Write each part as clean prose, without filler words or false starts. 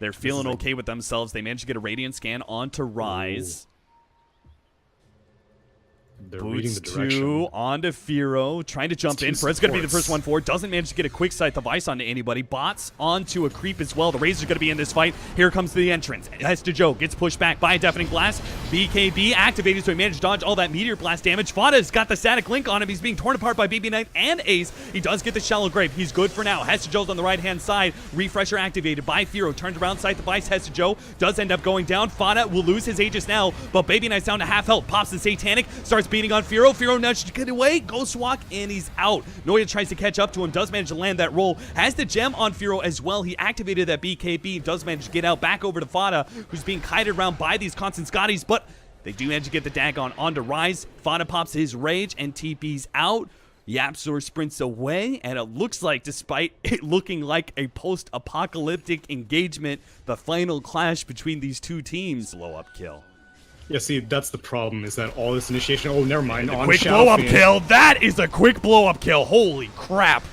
They're feeling okay with themselves. They managed to get a Radiant scan onto Rise. They're reading the direction. Boots 2 onto Firo, trying to jump in. Fred's going to be the first one forward. Doesn't manage to get a quick sight device onto anybody. Bots onto a creep as well. The Razor's going to be in this fight. Here comes the entrance. Heads to Joe. Gets pushed back by a Deafening Blast. BKB activated, so he managed to dodge all that Meteor Blast damage. Fada's got the static link on him. He's being torn apart by Baby Knight and Ace. He does get the Shallow Grave. He's good for now. Heads to Joe's on the right-hand side. Refresher activated by Firo. Turns around, sight device. Heads to Joe. Does end up going down. Fada will lose his Aegis now, but Baby Knight's down to half health. Pops the Satanic. Starts beating on Firo. Firo nudge to get away, Ghost Walk, and he's out. Noya tries to catch up to him, does manage to land that roll, has the gem on Firo as well. He activated that BKB, does manage to get out back over to Fada, who's being kited around by these constant Scotties, but they do manage to get the DAC onto Rise. Fada pops his Rage and TP's out. YapzOr sprints away, and it looks like, despite it looking like a post-apocalyptic engagement, the final clash between these two teams. Blow-up kill. Yeah, see, that's the problem, is that all this initiation... Oh, never mind. On quick blow-up kill. That is a quick blow-up kill. Holy crap.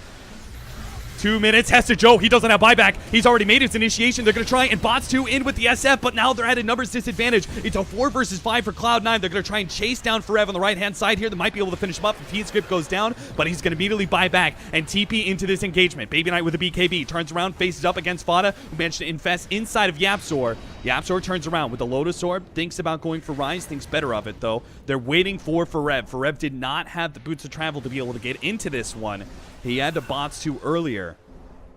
2 minutes. Hester Joe, he doesn't have buyback. He's already made his initiation. They're going to try and Bots 2 in with the SF, but now they're at a numbers disadvantage. It's a 4 versus 5 for Cloud9. They're going to try and chase down Forev on the right-hand side here. They might be able to finish him up if Feed Script goes down, but he's going to immediately buy back and TP into this engagement. Baby Knight with a BKB. Turns around, faces up against Fada, who managed to infest inside of YapzOr. YapzOr turns around with the Lotus Orb, thinks about going for Rise, thinks better of it, though. They're waiting for Forev. Forev did not have the boots of travel to be able to get into this one. He had to Bots 2 earlier.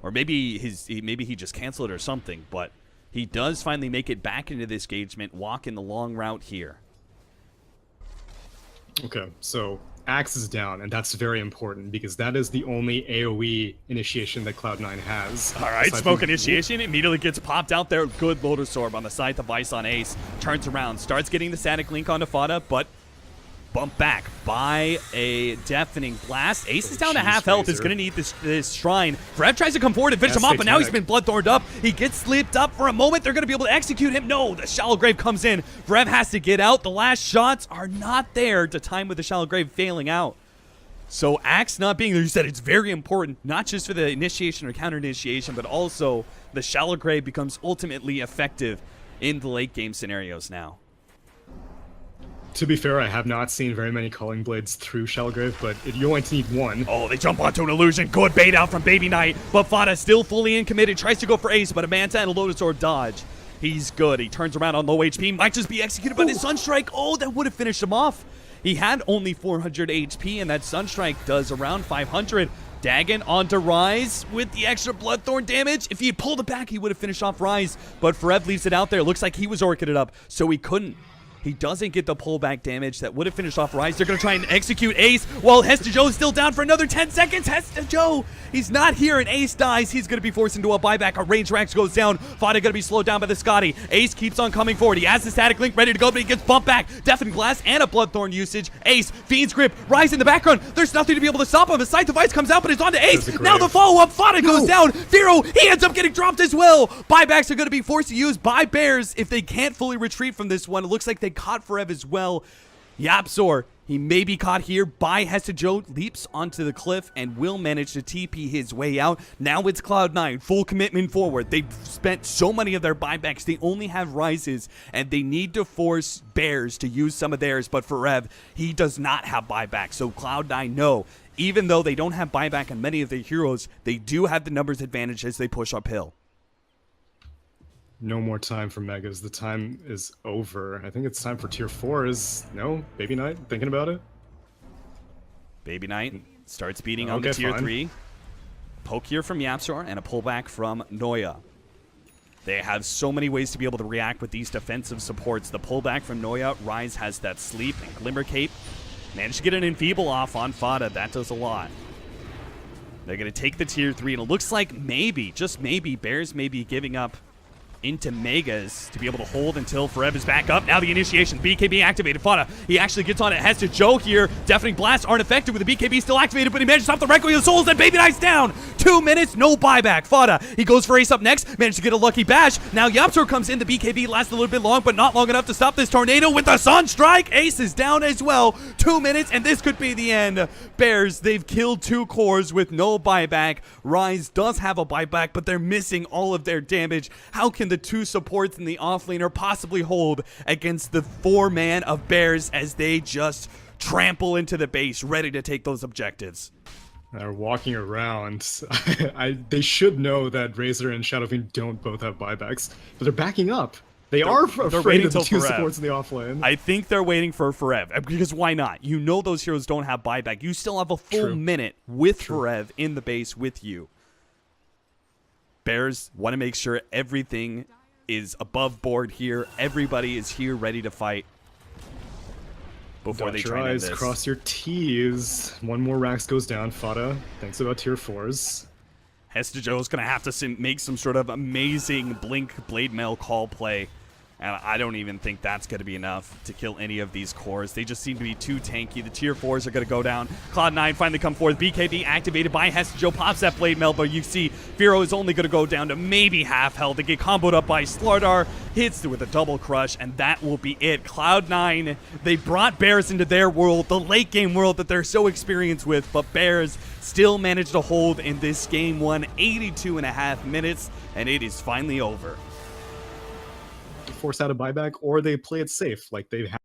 Or maybe he just canceled it or something, but he does finally make it back into this engagement, walk in the long route here. Okay, so Axe is down, and that's very important because that is the only AoE initiation that Cloud9 has. All right, smoke initiation immediately gets popped out there. Good Lotus Orb on the side device on Ace. Turns around, starts getting the static link onto Fada, but bumped back by a Deafening Blast. Ace is down to half health. Is going to need this shrine. Forev tries to come forward and finish him off, but now he's been bloodthorned up. He gets slipped up for a moment. They're going to be able to execute him. No, the Shallow Grave comes in. Forev has to get out. The last shots are not there to time with the Shallow Grave failing out. So Axe not being there, you said it's very important, not just for the initiation or counter initiation, but also the Shallow Grave becomes ultimately effective in the late game scenarios now. To be fair, I have not seen very many Calling Blades through Shallow Grave, but you only need one. Oh, they jump onto an illusion. Good bait out from Baby Knight, but Fada still fully in committed. Tries to go for Ace, but a Manta and a Lotus Orb dodge. He's good. He turns around on low HP. Might just be executed by the Sunstrike. Oh, that would have finished him off. He had only 400 HP, and that Sunstrike does around 500. Dagon onto Rise with the extra Bloodthorn damage. If he had pulled it back, he would have finished off Rise, but Forev leaves it out there. Looks like he was orchided up, so he couldn't. He doesn't get the pullback damage that would have finished off Rise. They're going to try and execute Ace while Hester Joe is still down for another 10 seconds. Hester Joe, he's not here, and Ace dies. He's going to be forced into a buyback. A range Rax goes down. Fada going to be slowed down by the Scotty. Ace keeps on coming forward. He has the static link ready to go, but he gets bumped back. Deafening Blast and a Bloodthorn usage. Ace, Fiend's Grip, Rise in the background. There's nothing to be able to stop him. His sight device comes out, but it's on to Ace. Now the follow-up. Fada goes down. Firo, he ends up getting dropped as well. Buybacks are going to be forced to use by Bears if they can't fully retreat from this one. It looks like they caught Forev as well. YapzOr, he may be caught here by Hester Joe, leaps onto the cliff and will manage to TP his way out. Now it's Cloud9, full commitment forward. They've spent so many of their buybacks. They only have Rises, and they need to force Bears to use some of theirs, but Forev, he does not have buyback. So Cloud9 know, even though they don't have buyback on many of their heroes, they do have the numbers advantage as they push uphill. No more time for Megas. The time is over. I think it's time for tier 4. No? Baby Knight? Thinking about it? Baby Knight starts beating on the tier 3. Poke here from YapzOr and a pullback from Noya. They have so many ways to be able to react with these defensive supports. The pullback from Noya. Rise has that sleep and Glimmer Cape. Managed to get an Enfeeble off on Fada. That does a lot. They're going to take the tier 3, and it looks like maybe, just maybe, Bears may be giving up into Megas to be able to hold until Forev is back up. Now the initiation, BKB activated. Fada, he actually gets on it. Has to Joe here. Deafening Blasts aren't effective with the BKB still activated, but he manages to stop the Requiem of Souls, and Baby Knight's down. 2 minutes, no buyback. Fada, he goes for ace up next, managed to get a lucky bash. Now Yaptor comes in. The BKB lasts a little bit long, but not long enough to stop this tornado with the Sunstrike. Ace is down as well. 2 minutes, and this could be the end. Bears, they've killed 2 cores with no buyback. Rise does have a buyback, but they're missing all of their damage. How can the 2 supports in the offlaner possibly hold against the 4-man of Bears as they just trample into the base, ready to take those objectives? They're walking around. They should know that Razor and Shadowfiend don't both have buybacks, but they're backing up. They're afraid of the 2 supports in the offlane. I think they're waiting for Forev, because why not? You know those heroes don't have buyback. You still have a full minute with Forev in the base with you. Bears want to make sure everything is above board here. Everybody is here ready to fight before they try to end this. Cross your T's. 1 more Rax goes down. Fada, thanks about tier 4s. Hester Joe's going to have to make some sort of amazing Blink Blade Mail call play. And I don't even think that's going to be enough to kill any of these cores. They just seem to be too tanky. The tier 4s are going to go down. Cloud9 finally come forth. BKB activated by Hester Joe. Pops that Blade Mail, but you see Firo is only going to go down to maybe half health. They get comboed up by Slardar. Hits with a double crush, and that will be it. Cloud9, they brought Bears into their world, the late game world that they're so experienced with, but Bears still managed to hold in this game 1, 82.5 minutes, and it is finally over. Force out a buyback, or they play it safe like they've had.